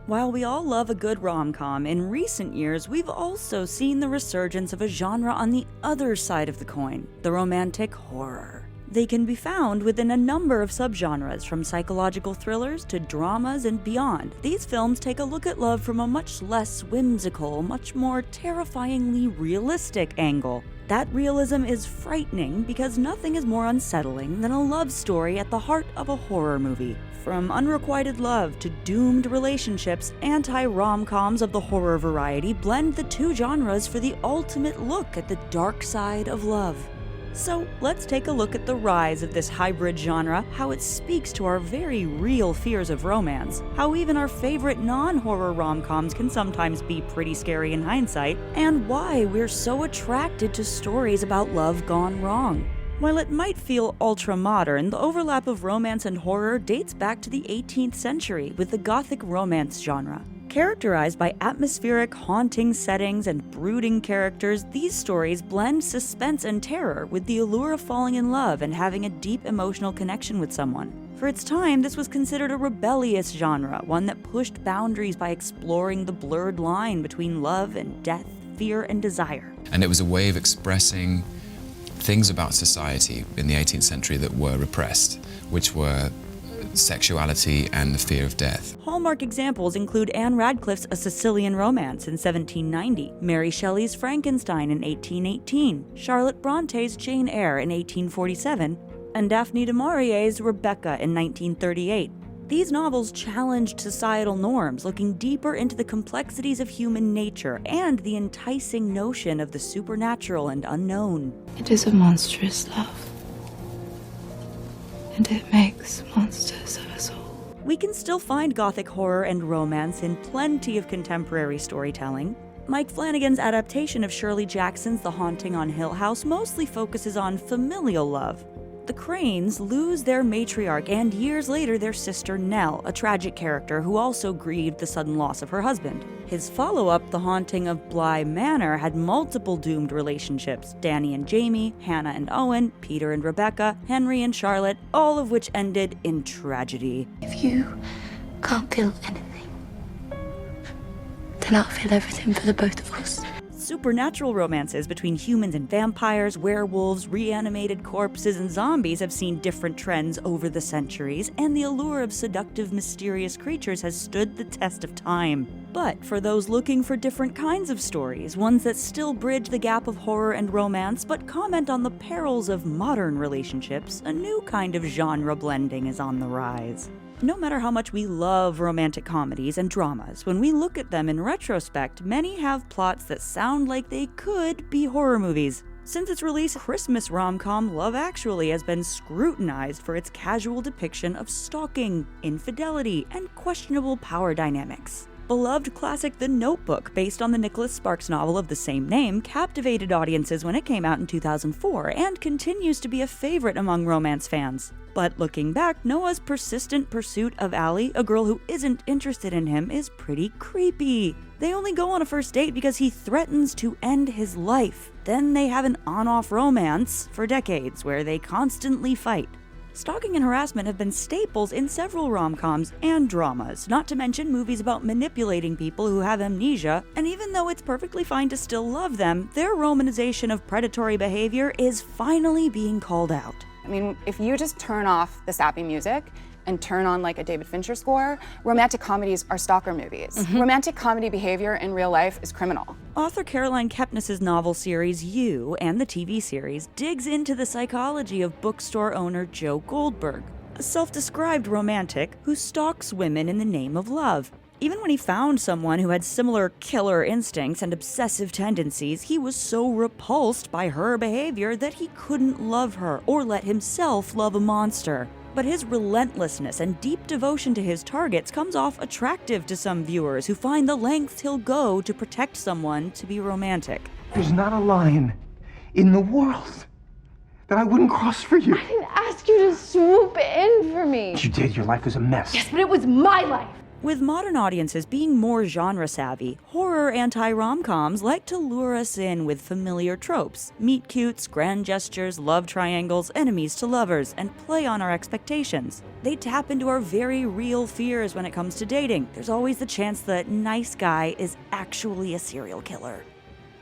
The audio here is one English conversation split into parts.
While we all love a good rom-com, in recent years we've also seen the resurgence of a genre on the other side of the coin, the romantic horror. They can be found within a number of subgenres, from psychological thrillers to dramas and beyond. These films take a look at love from a much less whimsical, much more terrifyingly realistic angle. That realism is frightening because nothing is more unsettling than a love story at the heart of a horror movie. From unrequited love to doomed relationships, anti-romcoms of the horror variety blend the two genres for the ultimate look at the dark side of love. So let's take a look at the rise of this hybrid genre, how it speaks to our very real fears of romance, how even our favorite non-horror rom-coms can sometimes be pretty scary in hindsight, and why we're so attracted to stories about love gone wrong. While it might feel ultra-modern, the overlap of romance and horror dates back to the 18th century with the gothic romance genre. Characterized by atmospheric, haunting settings and brooding characters, these stories blend suspense and terror with the allure of falling in love and having a deep emotional connection with someone. For its time, this was considered a rebellious genre, one that pushed boundaries by exploring the blurred line between love and death, fear and desire. And it was a way of expressing things about society in the 18th century that were repressed, which were sexuality and the fear of death. Hallmark examples include Anne Radcliffe's A Sicilian Romance in 1790, Mary Shelley's Frankenstein in 1818, Charlotte Bronte's Jane Eyre in 1847, and Daphne du Maurier's Rebecca in 1938. These novels challenged societal norms, looking deeper into the complexities of human nature and the enticing notion of the supernatural and unknown. It is a monstrous love. And it makes monsters of us all. We can still find gothic horror and romance in plenty of contemporary storytelling. Mike Flanagan's adaptation of Shirley Jackson's The Haunting on Hill House mostly focuses on familial love. The Cranes lose their matriarch and years later their sister Nell, a tragic character who also grieved the sudden loss of her husband. His follow-up, The Haunting of Bly Manor, had multiple doomed relationships: Danny and Jamie, Hannah and Owen, Peter and Rebecca, Henry and Charlotte, all of which ended in tragedy. If you can't feel anything, then I'll feel everything for the both of us. Supernatural romances between humans and vampires, werewolves, reanimated corpses, and zombies have seen different trends over the centuries, and the allure of seductive, mysterious creatures has stood the test of time. But for those looking for different kinds of stories, ones that still bridge the gap of horror and romance but comment on the perils of modern relationships, a new kind of genre blending is on the rise. No matter how much we love romantic comedies and dramas, when we look at them in retrospect, many have plots that sound like they could be horror movies. Since its release, Christmas rom-com Love Actually has been scrutinized for its casual depiction of stalking, infidelity, and questionable power dynamics. Beloved classic The Notebook, based on the Nicholas Sparks novel of the same name, captivated audiences when it came out in 2004 and continues to be a favorite among romance fans. But looking back, Noah's persistent pursuit of Allie, a girl who isn't interested in him, is pretty creepy. They only go on a first date because he threatens to end his life. Then they have an on-off romance for decades where they constantly fight. Stalking and harassment have been staples in several rom-coms and dramas, not to mention movies about manipulating people who have amnesia, and even though it's perfectly fine to still love them, their romanization of predatory behavior is finally being called out. I mean, if you just turn off the sappy music and turn on like a David Fincher score, romantic comedies are stalker movies. Romantic comedy behavior in real life is criminal. Author Caroline Kepnes's novel series You and the TV series digs into the psychology of bookstore owner Joe Goldberg, a self-described romantic who stalks women in the name of love. Even when he found someone who had similar killer instincts and obsessive tendencies, he was so repulsed by her behavior that he couldn't love her or let himself love a monster. But his relentlessness and deep devotion to his targets comes off attractive to some viewers who find the lengths he'll go to protect someone to be romantic. There's not a line in the world that I wouldn't cross for you. I didn't ask you to swoop in for me. You did. Your life was a mess. Yes, but it was my life. With modern audiences being more genre-savvy, horror anti-romcoms like to lure us in with familiar tropes, meet-cutes, grand gestures, love triangles, enemies to lovers, and play on our expectations. They tap into our very real fears when it comes to dating. There's always the chance that nice guy is actually a serial killer.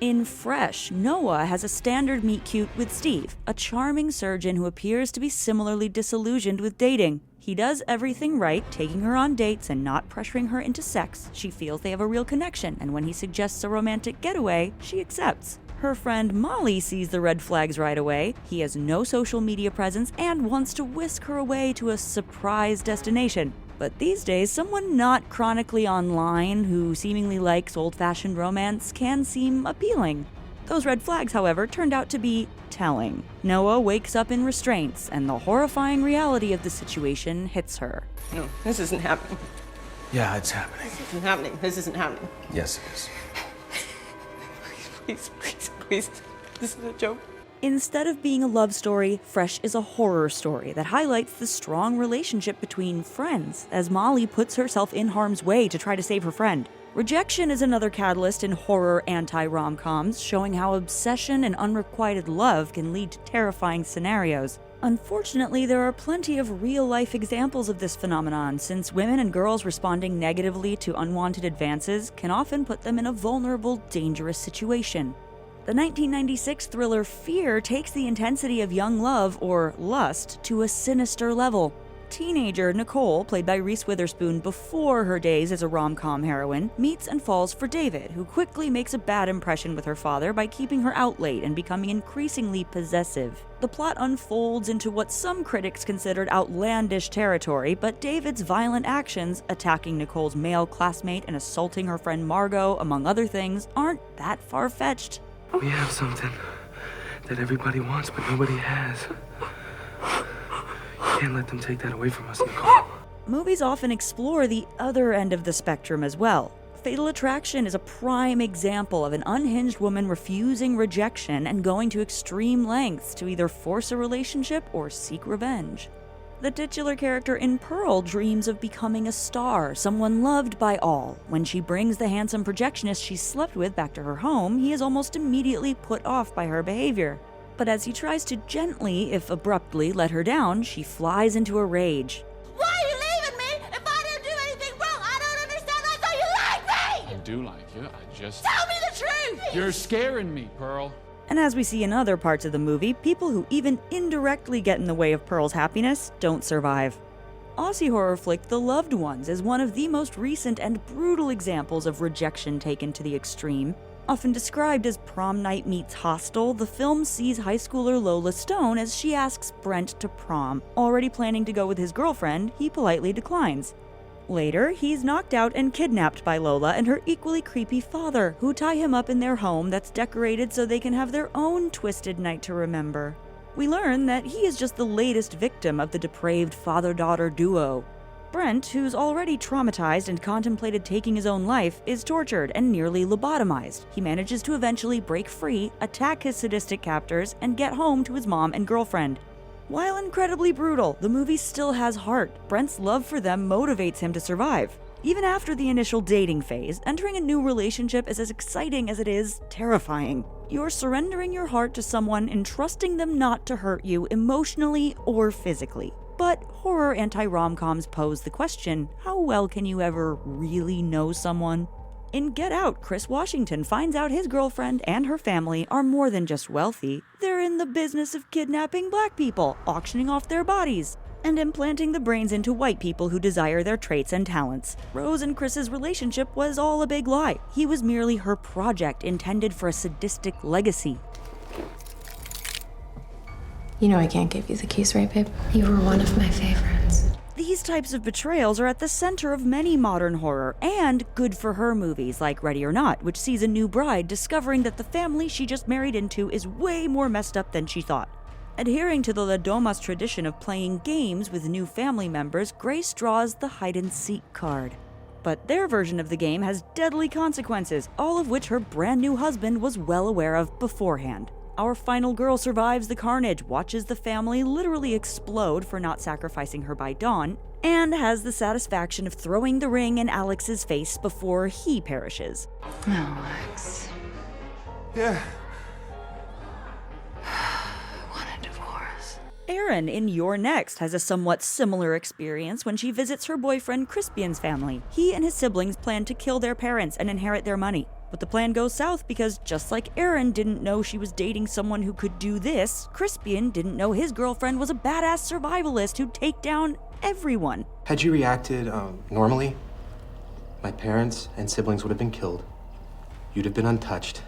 In Fresh, Noah has a standard meet-cute with Steve, a charming surgeon who appears to be similarly disillusioned with dating. He does everything right, taking her on dates and not pressuring her into sex. She feels they have a real connection, and when he suggests a romantic getaway, she accepts. Her friend Molly sees the red flags right away. He has no social media presence and wants to whisk her away to a surprise destination. But these days, someone not chronically online who seemingly likes old-fashioned romance can seem appealing. Those red flags, however, turned out to be telling. Noah wakes up in restraints, and the horrifying reality of the situation hits her. No, this isn't happening. Yeah, it's happening. This isn't happening. This isn't happening. Yes, it is. Please, please, please. This is a joke. Instead of being a love story, Fresh is a horror story that highlights the strong relationship between friends, as Molly puts herself in harm's way to try to save her friend. Rejection is another catalyst in horror anti-romcoms, showing how obsession and unrequited love can lead to terrifying scenarios. Unfortunately, there are plenty of real-life examples of this phenomenon, since women and girls responding negatively to unwanted advances can often put them in a vulnerable, dangerous situation. The 1996 thriller Fear takes the intensity of young love, or lust, to a sinister level. Teenager Nicole, played by Reese Witherspoon before her days as a rom-com heroine, meets and falls for David, who quickly makes a bad impression with her father by keeping her out late and becoming increasingly possessive. The plot unfolds into what some critics considered outlandish territory, but David's violent actions, attacking Nicole's male classmate and assaulting her friend Margot, among other things, aren't that far-fetched. We have something that everybody wants, but nobody has. You can't let them take that away from us, Nicole. Movies often explore the other end of the spectrum as well. Fatal Attraction is a prime example of an unhinged woman refusing rejection and going to extreme lengths to either force a relationship or seek revenge. The titular character in Pearl dreams of becoming a star, someone loved by all. When she brings the handsome projectionist she slept with back to her home, he is almost immediately put off by her behavior. But as he tries to gently, if abruptly, let her down, she flies into a rage. Why are you leaving me if I didn't do anything wrong? I don't understand. I thought you liked me! I do like you. I just... Tell me the truth! You're scaring me, Pearl. And as we see in other parts of the movie, people who even indirectly get in the way of Pearl's happiness don't survive. Aussie horror flick The Loved Ones is one of the most recent and brutal examples of rejection taken to the extreme. Often described as prom night meets Hostel, the film sees high schooler Lola Stone as she asks Brent to prom. Already planning to go with his girlfriend, he politely declines. Later, he's knocked out and kidnapped by Lola and her equally creepy father, who tie him up in their home that's decorated so they can have their own twisted night to remember. We learn that he is just the latest victim of the depraved father-daughter duo. Brent, who's already traumatized and contemplated taking his own life, is tortured and nearly lobotomized. He manages to eventually break free, attack his sadistic captors, and get home to his mom and girlfriend. While incredibly brutal, the movie still has heart. Brent's love for them motivates him to survive. Even after the initial dating phase, entering a new relationship is as exciting as it is terrifying. You're surrendering your heart to someone and trusting them not to hurt you emotionally or physically. But horror anti-romcoms pose the question, how well can you ever really know someone? In Get Out, Chris Washington finds out his girlfriend and her family are more than just wealthy. They're in the business of kidnapping black people, auctioning off their bodies, and implanting the brains into white people who desire their traits and talents. Rose and Chris's relationship was all a big lie. He was merely her project intended for a sadistic legacy. You know I can't give you the keys, right, babe? You were one of my favorites. These types of betrayals are at the center of many modern horror and good-for-her movies like Ready or Not, which sees a new bride discovering that the family she just married into is way more messed up than she thought. Adhering to the La Doma's tradition of playing games with new family members, Grace draws the hide-and-seek card. But their version of the game has deadly consequences, all of which her brand new husband was well aware of beforehand. Our final girl survives the carnage, watches the family literally explode for not sacrificing her by dawn, and has the satisfaction of throwing the ring in Alex's face before he perishes. Alex. Yeah. I want a divorce. Erin in You're Next has a somewhat similar experience when she visits her boyfriend Crispian's family. He and his siblings plan to kill their parents and inherit their money. But the plan goes south because just like Erin didn't know she was dating someone who could do this, Crispian didn't know his girlfriend was a badass survivalist who'd take down everyone. Had you reacted normally, my parents and siblings would have been killed. You'd have been untouched,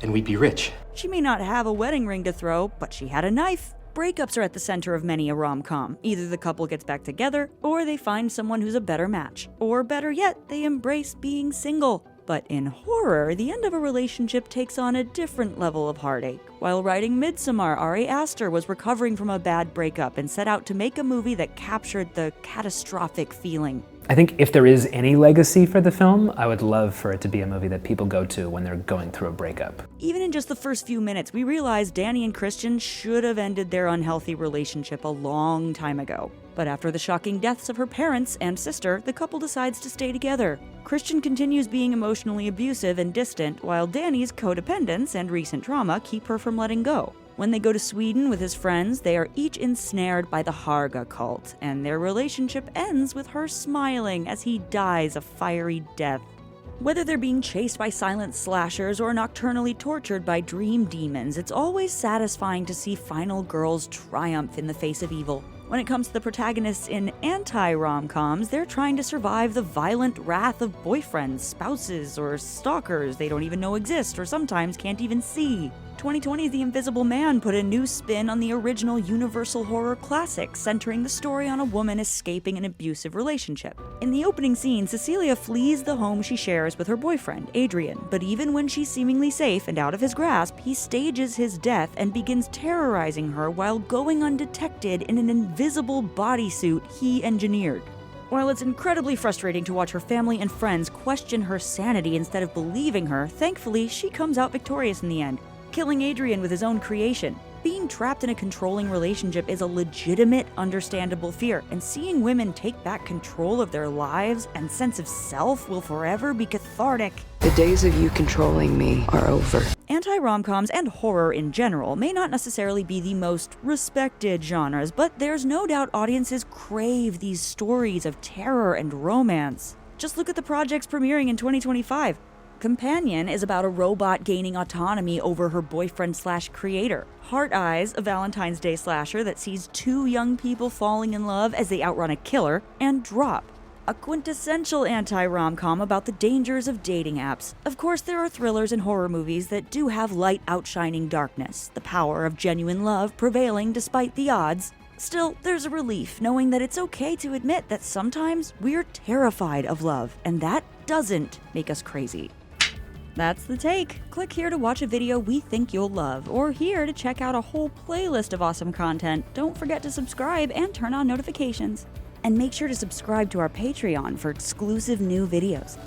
and we'd be rich. She may not have a wedding ring to throw, but she had a knife. Breakups are at the center of many a rom-com. Either the couple gets back together, or they find someone who's a better match. Or better yet, they embrace being single. But in horror, the end of a relationship takes on a different level of heartache. While writing Midsommar, Ari Aster was recovering from a bad breakup and set out to make a movie that captured the catastrophic feeling. I think if there is any legacy for the film, I would love for it to be a movie that people go to when they're going through a breakup. Even in just the first few minutes, we realize Danny and Christian should have ended their unhealthy relationship a long time ago. But after the shocking deaths of her parents and sister, the couple decides to stay together. Christian continues being emotionally abusive and distant, while Danny's codependence and recent trauma keep her from letting go. When they go to Sweden with his friends, they are each ensnared by the Harga cult, and their relationship ends with her smiling as he dies a fiery death. Whether they're being chased by silent slashers or nocturnally tortured by dream demons, it's always satisfying to see final girls triumph in the face of evil. When it comes to the protagonists in anti-romcoms, they're trying to survive the violent wrath of boyfriends, spouses, or stalkers they don't even know exist or sometimes can't even see. 2020's The Invisible Man put a new spin on the original Universal horror classic, centering the story on a woman escaping an abusive relationship. In the opening scene, Cecilia flees the home she shares with her boyfriend, Adrian, but even when she's seemingly safe and out of his grasp, he stages his death and begins terrorizing her while going undetected in an invisible bodysuit he engineered. While it's incredibly frustrating to watch her family and friends question her sanity instead of believing her, thankfully she comes out victorious in the end, killing Adrian with his own creation. Being trapped in a controlling relationship is a legitimate, understandable fear, and seeing women take back control of their lives and sense of self will forever be cathartic. The days of you controlling me are over. Anti-romcoms and horror in general may not necessarily be the most respected genres, but there's no doubt audiences crave these stories of terror and romance. Just look at the projects premiering in 2025. Companion is about a robot gaining autonomy over her boyfriend/creator. Heart Eyes, a Valentine's Day slasher that sees two young people falling in love as they outrun a killer, and Drop, a quintessential anti-rom-com about the dangers of dating apps. Of course, there are thrillers and horror movies that do have light outshining darkness, the power of genuine love prevailing despite the odds. Still, there's a relief knowing that it's okay to admit that sometimes we're terrified of love, and that doesn't make us crazy. That's The Take. Click here to watch a video we think you'll love, or here to check out a whole playlist of awesome content. Don't forget to subscribe and turn on notifications. And make sure to subscribe to our Patreon for exclusive new videos.